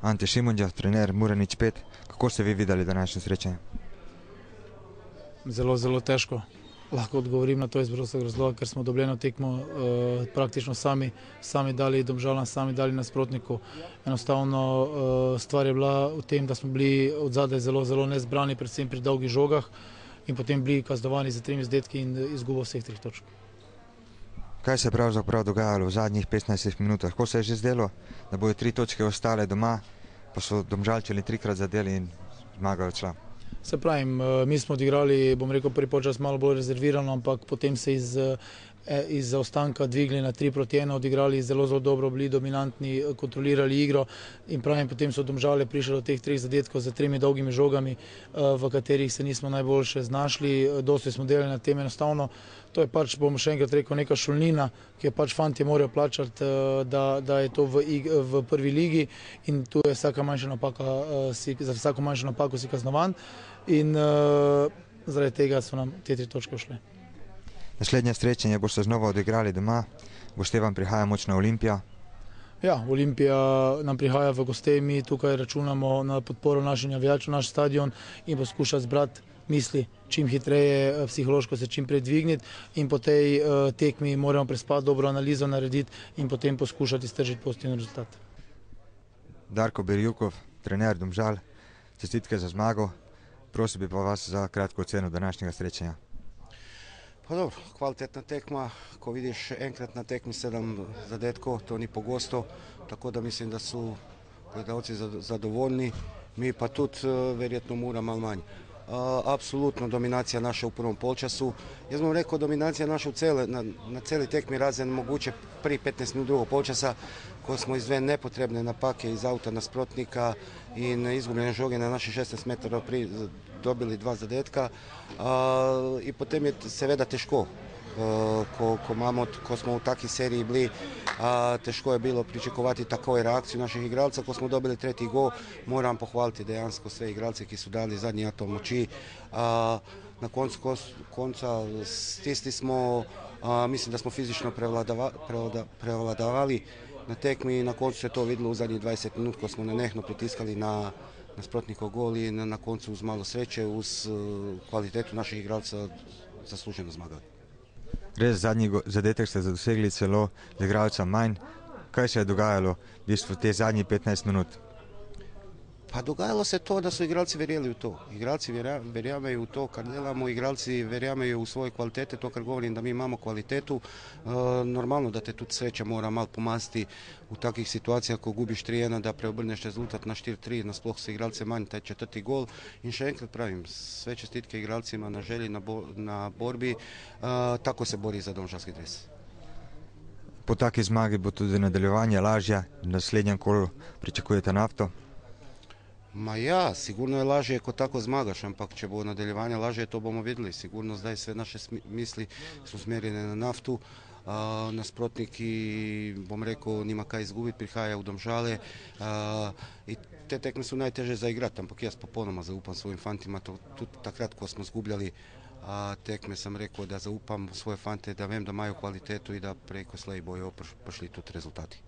Ante Šimundža, trener Muranič 5. Kako ste vi videli današnje srečanje? Zelo težko. Lahko odgovorim na to iz prostega razloga, ker smo dobljeno tekmo praktično sami dali Domžalam, sami dali nasprotniku. Enostavno stvar je bila v tem, da smo bili od zadaj zelo nezbrani, predvsem pri dolgih žogah in potem bili kaznovani za 3 zadetki in izgubo vseh 3 točk. Kaj se je pravzaprav dogajalo v zadnjih 15 minutah? Ko se je že zdelo, da bojo 3 točke ostale doma, pa so Domžalčani 3-krat zadeli in zmaga odšla? Se pravim, mi smo odigrali, bom rekel, prvi polčas malo bolj rezervirano, ampak potem se iz zaostanka dvigli na 3-1, odigrali zelo dobro, bili dominantni, kontrolirali igro in pravim, potem so Domžale prišli do teh 3 zadetkov za 3 dolgimi žogami, v katerih se nismo najboljše znašli, dosti smo delali na tem enostavno. To je pač, bom še enkrat rekel, neka šolnina, ki jo pač fantje morajo plačati, da je to v prvi ligi in tu je vsaka manjša napaka, za vsako manjšo napako si kaznovan in zaradi tega so nam te 3 točke ušle. Naslednje srečanje boste znova odigrali doma, goste vam prihaja močna Olimpija. Ja, Olimpija nam prihaja v goste, mi tukaj računamo na podporo naših navijačev, naš stadion in poskušati zbrati misli čim hitreje, psihološko se čim prej dvigniti in po tej tekmi moramo prespati, dobro analizo narediti in potem poskušati iztržiti pozitiven rezultat. Darko Berjukov, trener Domžal, čestitke za zmago. Prosil bi pa vas za kratko oceno današnjega srečanja. Pa dobro, kvalitetna tekma, ko vidiš enkrat na tekmi 7 zadetkov, to ni pogosto, tako da mislim, da su gledalci zadovoljni, mi pa tudi verjetno Mura malo manj. Apsolutno dominacija naša u prvom polčasu. Jaz bom rekel, dominacija naša na celi tekmi razen moguće prvi 15 minut drugog polčasa, ko smo iz 2 nepotrebne napake iz auta nasprotnika in izgubljene žoge na naše 16 metara dobili 2 zadetka i potem je seveda težko. Ko smo v taki seriji bili, težko je bilo pričakovati takoj reakciju naših igralcev. Ko smo dobili 3. gol, moram pohvaliti dejansko sve igralce, ki su dali zadnji atom moči. Na konca stisli smo, mislim da smo fizično prevladavali na tekmi i na koncu se to videlo u zadnjih 20 minut ko smo nenehno pritiskali na nasprotnikov gol i na koncu uz malo sreće, uz kvalitetu naših igralca zasluženo zmagali. Res, zadnji zadetek ste dosegli celo z igralca manj. Kaj se je dogajalo v bistvu te zadnjih 15 minut? Pa dogajalo se to da su igralci verjeli u to. Igralci verjamaju u to kad delamo, igralci verjamaju u svoje kvalitete, to kad govorim da mi imamo kvalitetu. Normalno da te tu sreća mora malo pomasti u takvih situacija ako gubiš 3-1 da preobrneš rezultat na 4-3, na sploh se igralce manj, taj 4. gol. In še enkrat pravim, sve čestitke igralcima na želji, na borbi, tako se bori za domžalski dres. Po taki zmagi bo tudi nadaljevanje lažje, v naslednjem kolu pričakujete Nafto? Ma ja, sigurno je lažje ako tako zmagaš, ampak če bo nadaljevanje lažje, to bomo videli. Sigurno zdaj sve naše misli su smjerene na Naftu. Nasprotniki, bom rekel, nima kaj izgubiti, prihaja u Domžale i te tekme su najteže za igrati, ampak jaz popolnoma zaupam svojim fantima. Tudi takrat ko smo zgubljali tekme sam rekao da zaupam svoje fante, da vem da imaju kvalitetu i da preko slej bojo prišli tudi rezultati.